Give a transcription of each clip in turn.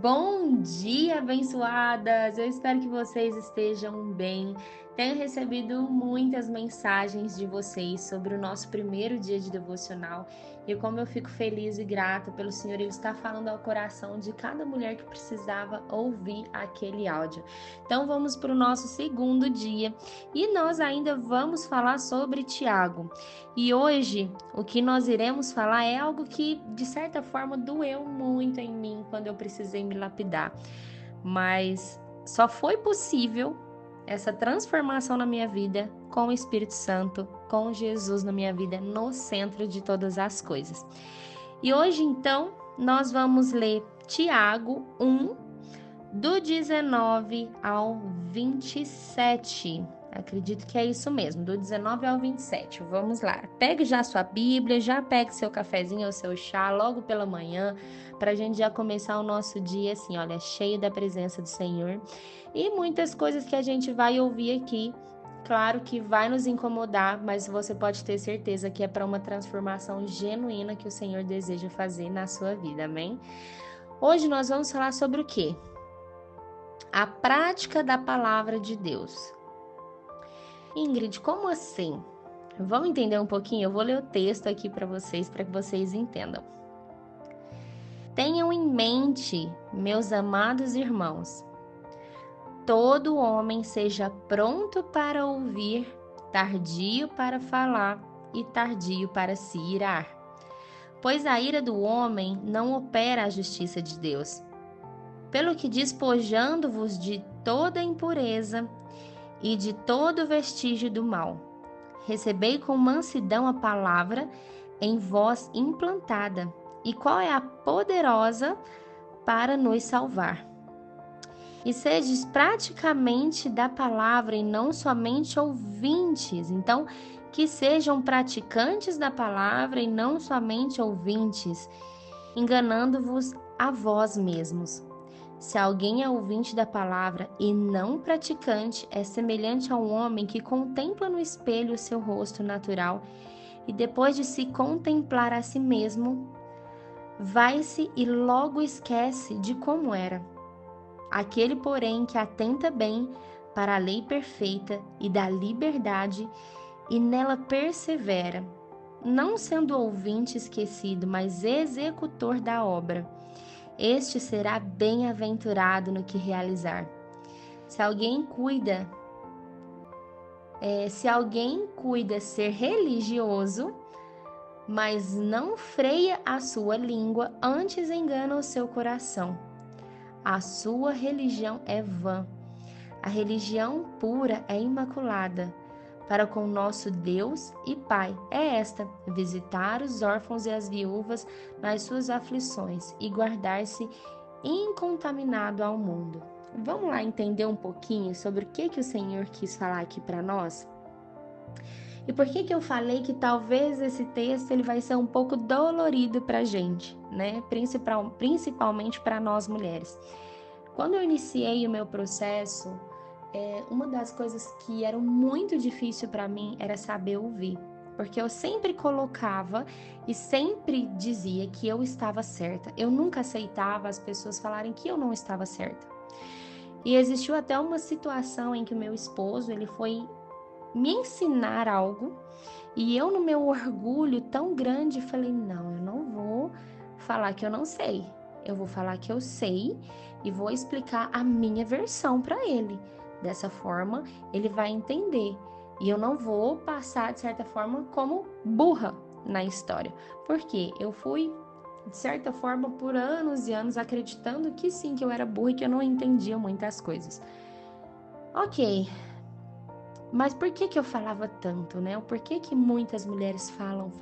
Bom dia, abençoadas! Eu espero que vocês estejam bem. Tenho recebido muitas mensagens de vocês sobre o nosso primeiro dia de devocional e como eu fico feliz e grata pelo Senhor Ele estar falando ao coração de cada mulher que precisava ouvir aquele áudio. Então vamos para o nosso segundo dia e nós ainda vamos falar sobre Tiago. E hoje o que nós iremos falar é algo que de certa forma doeu muito em mim quando eu precisei me lapidar, mas só foi possível essa transformação na minha vida com o Espírito Santo, com Jesus na minha vida, no centro de todas as coisas. E hoje, então, nós vamos ler Tiago 1, do 19 ao 27. Acredito que é isso mesmo, do 19 ao 27. Vamos lá. Pegue já sua Bíblia, já pegue seu cafezinho ou seu chá logo pela manhã, para a gente já começar o nosso dia assim, olha, cheio da presença do Senhor. E muitas coisas que a gente vai ouvir aqui, claro que vai nos incomodar, mas você pode ter certeza que é para uma transformação genuína que o Senhor deseja fazer na sua vida, amém? Hoje nós vamos falar sobre o quê? A prática da palavra de Deus. Ingrid, como assim? Vamos entender um pouquinho? Eu vou ler o texto aqui para que vocês entendam. Tenham em mente, meus amados irmãos, todo homem seja pronto para ouvir, tardio para falar e tardio para se irar. Pois a ira do homem não opera a justiça de Deus. Pelo que despojando-vos de toda impureza e de todo vestígio do mal, recebei com mansidão a palavra em vós implantada, e qual é a poderosa para nos salvar. E sedes praticamente da palavra e não somente ouvintes. Então, que sejam praticantes da palavra e não somente ouvintes, enganando-vos a vós mesmos. Se alguém é ouvinte da palavra e não praticante, é semelhante a um homem que contempla no espelho o seu rosto natural e depois de se contemplar a si mesmo, vai-se e logo esquece de como era. Aquele, porém, que atenta bem para a lei perfeita e da liberdade e nela persevera, não sendo ouvinte esquecido, mas executor da obra, este será bem-aventurado no que realizar. Se alguém cuida ser religioso, mas não freia a sua língua, antes engana o seu coração. A sua religião é vã. A religião pura é imaculada. Para com nosso Deus e Pai é esta: visitar os órfãos e as viúvas nas suas aflições e guardar-se incontaminado ao mundo. Vamos lá entender um pouquinho sobre o que o Senhor quis falar aqui para nós? E por que eu falei que talvez esse texto ele vai ser um pouco dolorido para a gente, né? Principalmente para nós mulheres. Quando eu iniciei o meu processo, uma das coisas que era muito difícil para mim era saber ouvir, porque eu sempre colocava e sempre dizia que eu estava certa. Eu nunca aceitava as pessoas falarem que eu não estava certa. E existiu até uma situação em que o meu esposo ele foi me ensinar algo e eu, no meu orgulho tão grande, falei: não, eu não vou falar que eu não sei. Eu vou falar que eu sei e vou explicar a minha versão para ele. Dessa forma, ele vai entender. E eu não vou passar, de certa forma, como burra na história. Porque eu fui, de certa forma, por anos e anos, acreditando que sim, que eu era burra e que eu não entendia muitas coisas. Ok, mas por que eu falava tanto, né? Por que muitas mulheres falam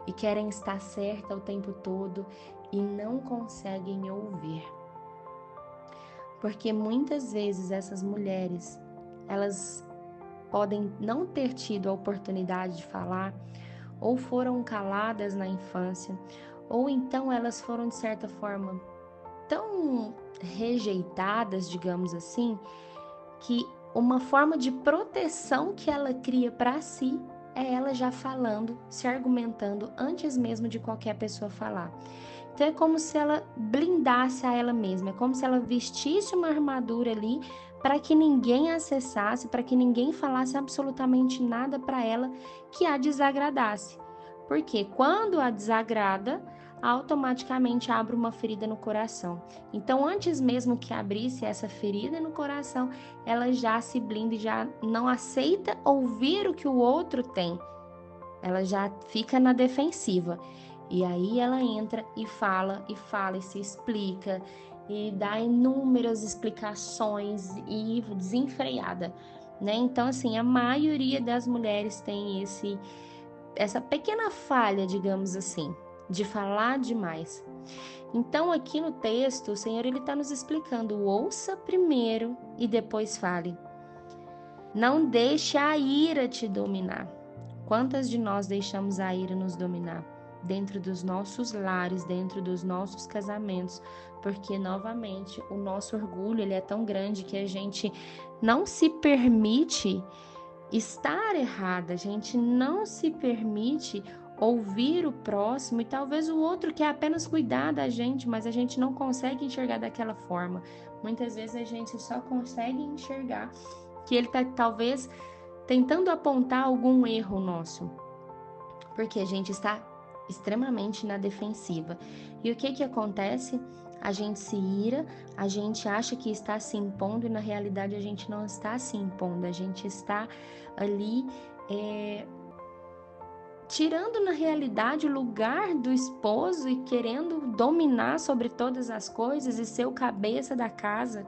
e querem estar certa o tempo todo e não conseguem ouvir? Porque muitas vezes essas mulheres, elas podem não ter tido a oportunidade de falar, ou foram caladas na infância, ou então elas foram, de certa forma, tão rejeitadas, digamos assim, que uma forma de proteção que ela cria para si é ela já falando, se argumentando antes mesmo de qualquer pessoa falar. Então é como se ela blindasse a ela mesma, é como se ela vestisse uma armadura ali para que ninguém acessasse, para que ninguém falasse absolutamente nada para ela que a desagradasse. Porque quando a desagrada, automaticamente abre uma ferida no coração. Então, antes mesmo que abrisse essa ferida no coração, ela já se blinda e já não aceita ouvir o que o outro tem. Ela já fica na defensiva. E aí ela entra e fala e se explica e dá inúmeras explicações e desenfreada, né? Então, assim, a maioria das mulheres tem essa pequena falha, digamos assim, de falar demais. Então, aqui no texto, o Senhor ele está nos explicando: ouça primeiro e depois fale. Não deixe a ira te dominar. Quantas de nós deixamos a ira nos dominar? Dentro dos nossos lares, dentro dos nossos casamentos, porque novamente o nosso orgulho ele é tão grande que a gente não se permite estar errada, a gente não se permite ouvir o próximo e talvez o outro quer apenas cuidar da gente, mas a gente não consegue enxergar daquela forma. Muitas vezes a gente só consegue enxergar que ele está talvez tentando apontar algum erro nosso, porque a gente está extremamente na defensiva. E o que acontece? A gente se ira, a gente acha que está se impondo e na realidade a gente não está se impondo, a gente está ali tirando na realidade o lugar do esposo e querendo dominar sobre todas as coisas e ser o cabeça da casa,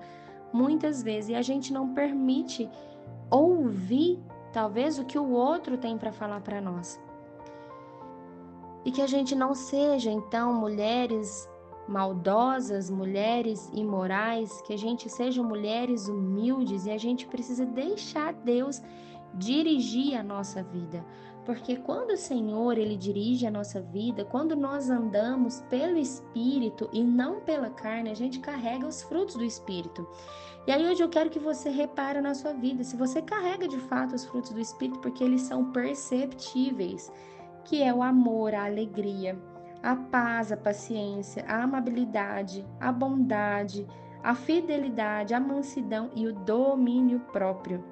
muitas vezes, e a gente não permite ouvir talvez o que o outro tem para falar para nós. E que a gente não seja, então, mulheres maldosas, mulheres imorais, que a gente seja mulheres humildes e a gente precisa deixar Deus dirigir a nossa vida. Porque quando o Senhor, ele dirige a nossa vida, quando nós andamos pelo Espírito e não pela carne, a gente carrega os frutos do Espírito. E aí hoje eu quero que você repare na sua vida, se você carrega de fato os frutos do Espírito, porque eles são perceptíveis, que é o amor, a alegria, a paz, a paciência, a amabilidade, a bondade, a fidelidade, a mansidão e o domínio próprio.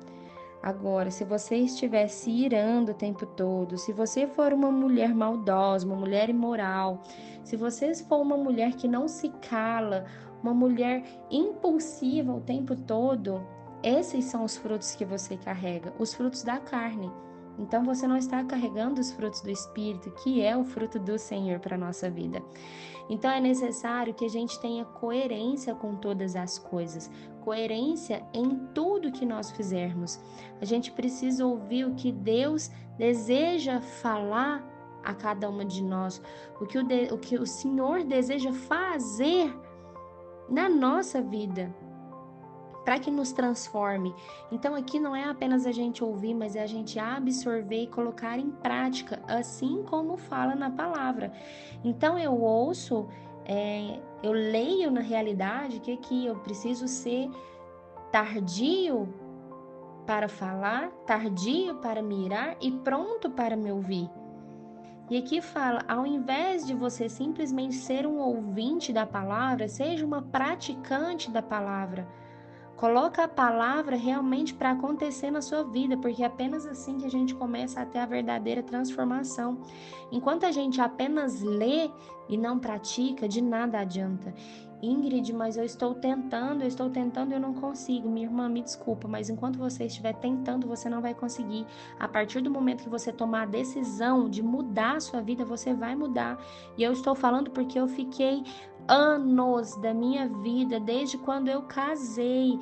Agora, se você estiver se irando o tempo todo, se você for uma mulher maldosa, uma mulher imoral, se você for uma mulher que não se cala, uma mulher impulsiva o tempo todo, esses são os frutos que você carrega, os frutos da carne. Então você não está carregando os frutos do Espírito, que é o fruto do Senhor para a nossa vida. Então é necessário que a gente tenha coerência com todas as coisas, coerência em tudo que nós fizermos. A gente precisa ouvir o que Deus deseja falar a cada uma de nós, o que o Senhor deseja fazer na nossa vida, para que nos transforme. Então aqui não é apenas a gente ouvir, mas é a gente absorver e colocar em prática, assim como fala na palavra. Então eu ouço, eu leio na realidade que aqui eu preciso ser tardio para falar, tardio para mirar e pronto para me ouvir. E aqui fala, ao invés de você simplesmente ser um ouvinte da palavra, seja uma praticante da palavra. Coloca a palavra realmente para acontecer na sua vida, porque é apenas assim que a gente começa a ter a verdadeira transformação. Enquanto a gente apenas lê e não pratica, de nada adianta. Ingrid, mas eu estou tentando e eu não consigo. Minha irmã, me desculpa, mas enquanto você estiver tentando, você não vai conseguir. A partir do momento que você tomar a decisão de mudar a sua vida, você vai mudar. E eu estou falando porque eu fiquei anos da minha vida, desde quando eu casei,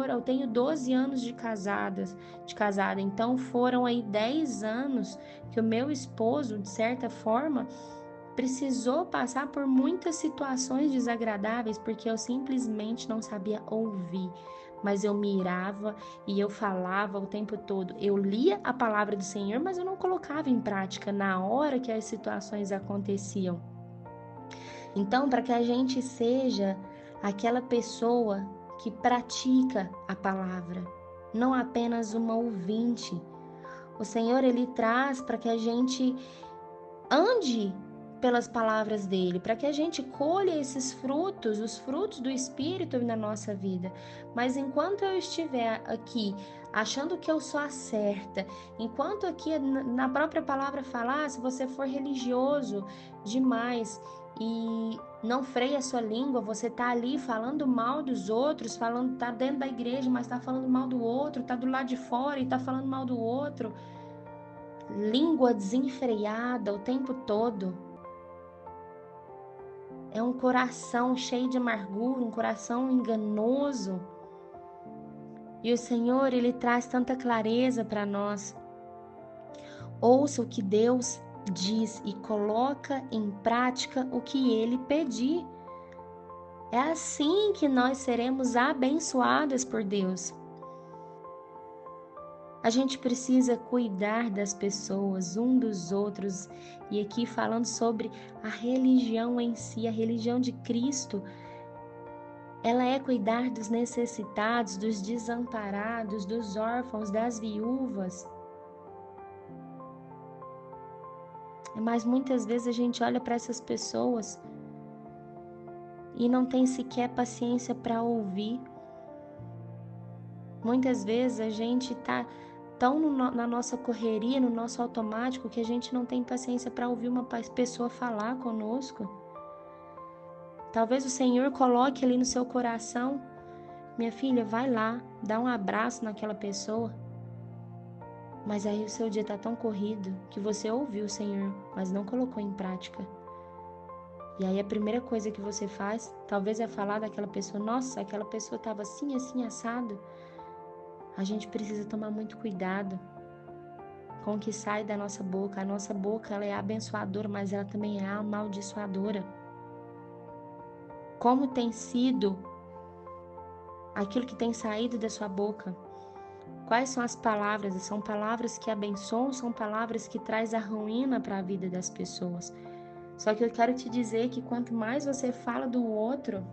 eu tenho 12 anos de casada, então foram aí 10 anos que o meu esposo, de certa forma, precisou passar por muitas situações desagradáveis, porque eu simplesmente não sabia ouvir, mas eu mirava e eu falava o tempo todo. Eu lia a palavra do Senhor, mas eu não colocava em prática na hora que as situações aconteciam. Então, para que a gente seja aquela pessoa que pratica a palavra, não apenas uma ouvinte. O Senhor, Ele traz para que a gente ande pelas palavras dele, para que a gente colha esses frutos, os frutos do Espírito na nossa vida. Mas enquanto eu estiver aqui achando que eu sou a certa, enquanto aqui na própria palavra falar, se você for religioso demais e não freia a sua língua, você tá ali falando mal dos outros, tá dentro da igreja, mas tá falando mal do outro, tá do lado de fora e tá falando mal do outro, língua desenfreada o tempo todo. É um coração cheio de amargura, um coração enganoso. E o Senhor, Ele traz tanta clareza para nós. Ouça o que Deus diz e coloca em prática o que Ele pedir. É assim que nós seremos abençoadas por Deus. A gente precisa cuidar das pessoas, um dos outros. E aqui falando sobre a religião em si, a religião de Cristo, ela é cuidar dos necessitados, dos desamparados, dos órfãos, das viúvas. Mas muitas vezes a gente olha para essas pessoas e não tem sequer paciência para ouvir. Muitas vezes a gente está tão na nossa correria, no nosso automático, que a gente não tem paciência para ouvir uma pessoa falar conosco. Talvez o Senhor coloque ali no seu coração: minha filha, vai lá, dá um abraço naquela pessoa. Mas aí o seu dia está tão corrido que você ouviu o Senhor, mas não colocou em prática. E aí a primeira coisa que você faz, talvez é falar daquela pessoa: nossa, aquela pessoa estava assim, assim, assado. A gente precisa tomar muito cuidado com o que sai da nossa boca. A nossa boca, ela é abençoadora, mas ela também é amaldiçoadora. Como tem sido aquilo que tem saído da sua boca? Quais são as palavras? São palavras que abençoam, são palavras que trazem a ruína para a vida das pessoas. Só que eu quero te dizer que quanto mais você fala do outro,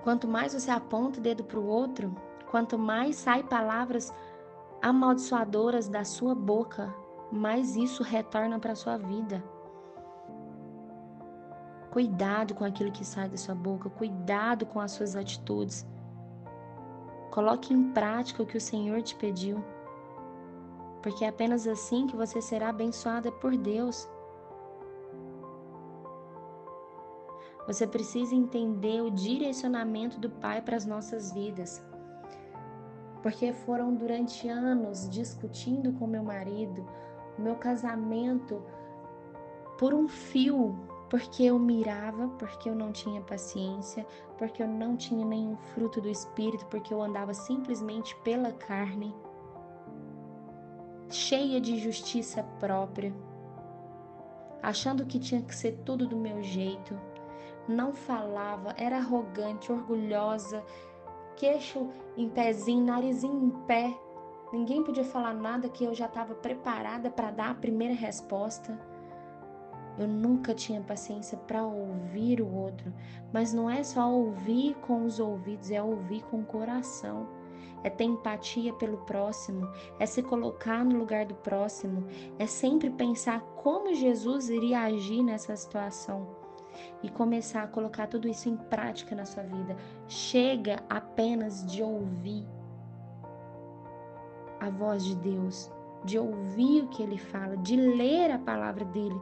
quanto mais você aponta o dedo para o outro, quanto mais sai palavras amaldiçoadoras da sua boca, mais isso retorna para a sua vida. Cuidado com aquilo que sai da sua boca, cuidado com as suas atitudes. Coloque em prática o que o Senhor te pediu, porque é apenas assim que você será abençoada por Deus. Você precisa entender o direcionamento do Pai para as nossas vidas. Porque foram durante anos discutindo com meu marido, o meu casamento por um fio, porque eu mirava, porque eu não tinha paciência, porque eu não tinha nenhum fruto do Espírito, porque eu andava simplesmente pela carne, cheia de justiça própria, achando que tinha que ser tudo do meu jeito. Não falava, era arrogante, orgulhosa, queixo em pezinho, narizinho em pé. Ninguém podia falar nada, que eu já estava preparada para dar a primeira resposta. Eu nunca tinha paciência para ouvir o outro, mas não é só ouvir com os ouvidos, é ouvir com o coração. É ter empatia pelo próximo, é se colocar no lugar do próximo, é sempre pensar como Jesus iria agir nessa situação e começar a colocar tudo isso em prática na sua vida. Chega apenas de ouvir a voz de Deus, de ouvir o que Ele fala, de ler a palavra dEle,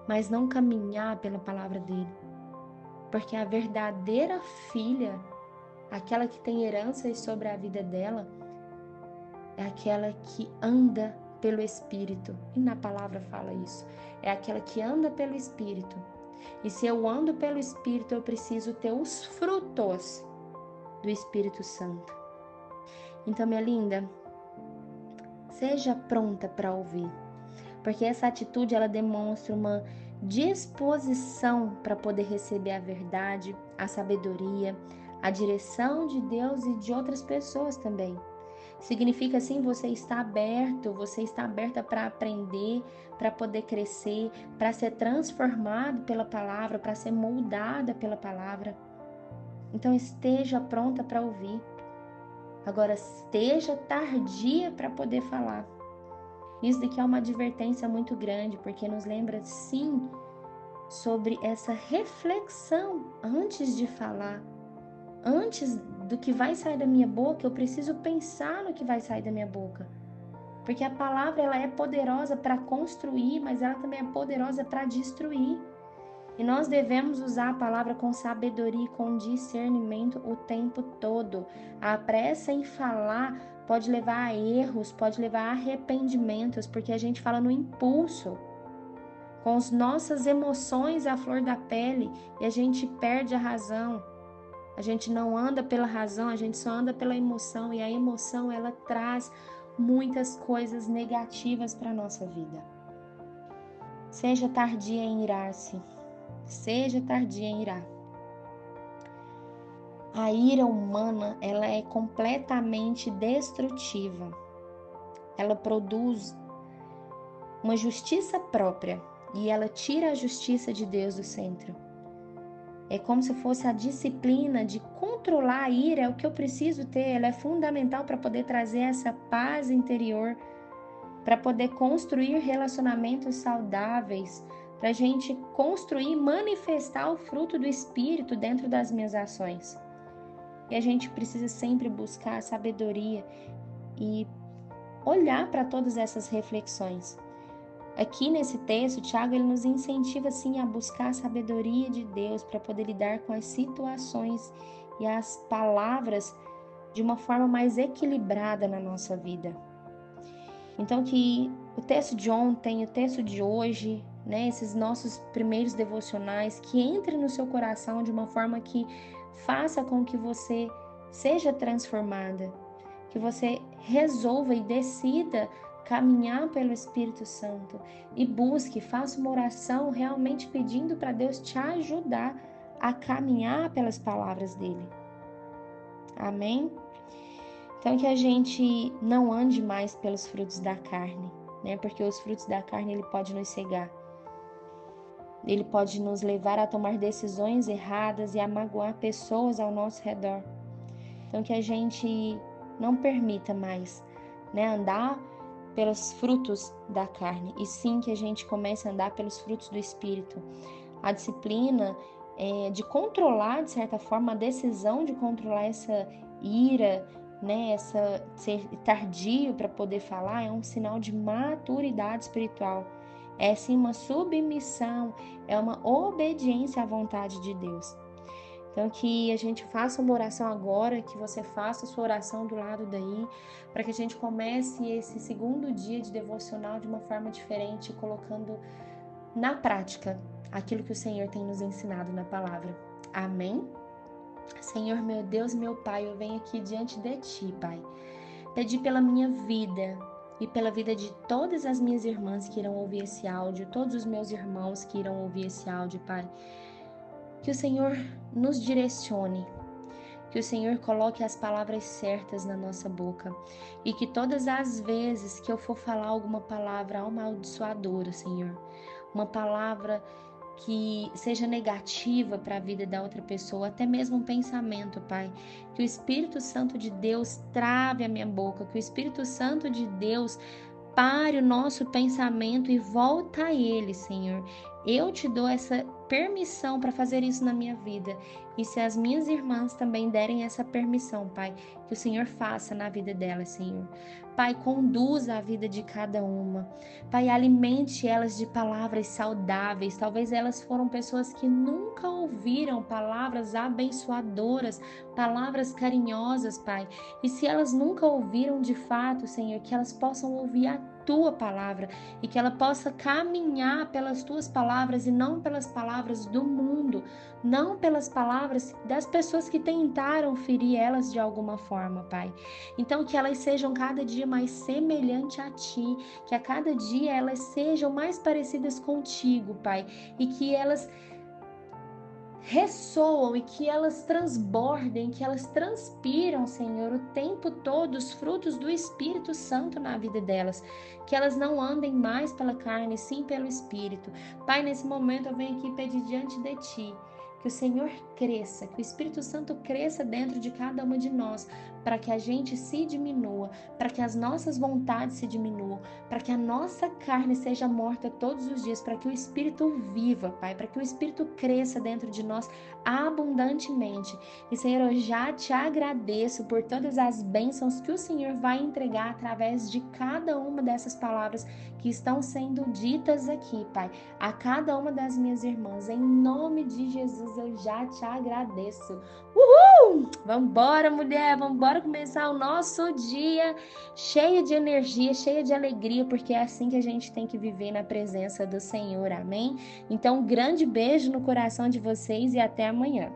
mas não caminhar pela palavra dEle. Porque a verdadeira filha, aquela que tem heranças sobre a vida dela, é aquela que anda pelo Espírito. E na palavra fala isso. É aquela que anda pelo Espírito. E se eu ando pelo Espírito, eu preciso ter os frutos do Espírito Santo. Então, minha linda, seja pronta para ouvir. Porque essa atitude, ela demonstra uma disposição para poder receber a verdade, a sabedoria, a direção de Deus e de outras pessoas também. Significa assim, você está aberta para aprender, para poder crescer, para ser transformado pela palavra, para ser moldada pela palavra. Então esteja pronta para ouvir. Agora, esteja tardia para poder falar. Isso daqui é uma advertência muito grande, porque nos lembra, sim, sobre essa reflexão antes de falar. Antes do que vai sair da minha boca, eu preciso pensar no que vai sair da minha boca. Porque a palavra, ela é poderosa para construir, mas ela também é poderosa para destruir. E nós devemos usar a palavra com sabedoria e com discernimento o tempo todo. A pressa em falar pode levar a erros, pode levar a arrependimentos, porque a gente fala no impulso, com as nossas emoções à flor da pele, e a gente perde a razão. A gente não anda pela razão, a gente só anda pela emoção, e a emoção, ela traz muitas coisas negativas para a nossa vida. Seja tardia em irar-se. Seja tardia em irar. A ira humana, ela é completamente destrutiva. Ela produz uma justiça própria e ela tira a justiça de Deus do centro. É como se fosse a disciplina de controlar a ira, é o que eu preciso ter, ela é fundamental para poder trazer essa paz interior, para poder construir relacionamentos saudáveis, para a gente construir e manifestar o fruto do Espírito dentro das minhas ações. E a gente precisa sempre buscar sabedoria e olhar para todas essas reflexões. Aqui nesse texto, Tiago, ele nos incentiva assim a buscar a sabedoria de Deus para poder lidar com as situações e as palavras de uma forma mais equilibrada na nossa vida. Então que o texto de ontem, o texto de hoje, né, esses nossos primeiros devocionais, que entre no seu coração de uma forma que faça com que você seja transformada, que você resolva e decida caminhar pelo Espírito Santo e busque, faça uma oração realmente pedindo para Deus te ajudar a caminhar pelas palavras dele. Amém? Então que a gente não ande mais pelos frutos da carne, né? Porque os frutos da carne, ele pode nos cegar. Ele pode nos levar a tomar decisões erradas e a magoar pessoas ao nosso redor. Então que a gente não permita mais, né, andar pelos frutos da carne, e sim que a gente comece a andar pelos frutos do Espírito. A disciplina de controlar, de certa forma, a decisão de controlar essa ira, né, ser tardio para poder falar, é um sinal de maturidade espiritual. É sim uma submissão, é uma obediência à vontade de Deus. Então que a gente faça uma oração agora, que você faça a sua oração do lado daí, para que a gente comece esse segundo dia de devocional de uma forma diferente, colocando na prática aquilo que o Senhor tem nos ensinado na palavra. Amém? Senhor, meu Deus, meu Pai, eu venho aqui diante de Ti, Pai. Pedir pela minha vida e pela vida de todas as minhas irmãs que irão ouvir esse áudio, todos os meus irmãos que irão ouvir esse áudio, Pai. Que o Senhor nos direcione, que o Senhor coloque as palavras certas na nossa boca e que todas as vezes que eu for falar alguma palavra amaldiçoadora, Senhor, uma palavra que seja negativa para a vida da outra pessoa, até mesmo um pensamento, Pai, que o Espírito Santo de Deus trave a minha boca, que o Espírito Santo de Deus pare o nosso pensamento e volta a Ele, Senhor. Eu te dou essa permissão para fazer isso na minha vida. E se as minhas irmãs também derem essa permissão, Pai, que o Senhor faça na vida delas, Senhor. Pai, conduza a vida de cada uma. Pai, alimente elas de palavras saudáveis. Talvez elas foram pessoas que nunca ouviram palavras abençoadoras, palavras carinhosas, Pai. E se elas nunca ouviram de fato, Senhor, que elas possam ouvir a Tua palavra e que ela possa caminhar pelas Tuas palavras e não pelas palavras do mundo, não pelas palavras das pessoas que tentaram ferir elas de alguma forma, Pai. Então que elas sejam cada dia mais semelhantes a Ti, que a cada dia elas sejam mais parecidas contigo, Pai, e que elas ressoam e que elas transbordem, que elas transpiram, Senhor, o tempo todo os frutos do Espírito Santo na vida delas, que elas não andem mais pela carne, sim pelo Espírito. Pai, nesse momento eu venho aqui pedir diante de Ti, que o Senhor cresça, que o Espírito Santo cresça dentro de cada uma de nós, para que a gente se diminua, para que as nossas vontades se diminuam, para que a nossa carne seja morta todos os dias, para que o Espírito viva, Pai, para que o Espírito cresça dentro de nós abundantemente. E, Senhor, eu já te agradeço por todas as bênçãos que o Senhor vai entregar através de cada uma dessas palavras que estão sendo ditas aqui, Pai, a cada uma das minhas irmãs. Em nome de Jesus, eu já te agradeço. Uhul! Vambora, mulher! Vambora começar o nosso dia cheio de energia, cheio de alegria, porque é assim que a gente tem que viver na presença do Senhor, amém? Então, um grande beijo no coração de vocês e até amanhã.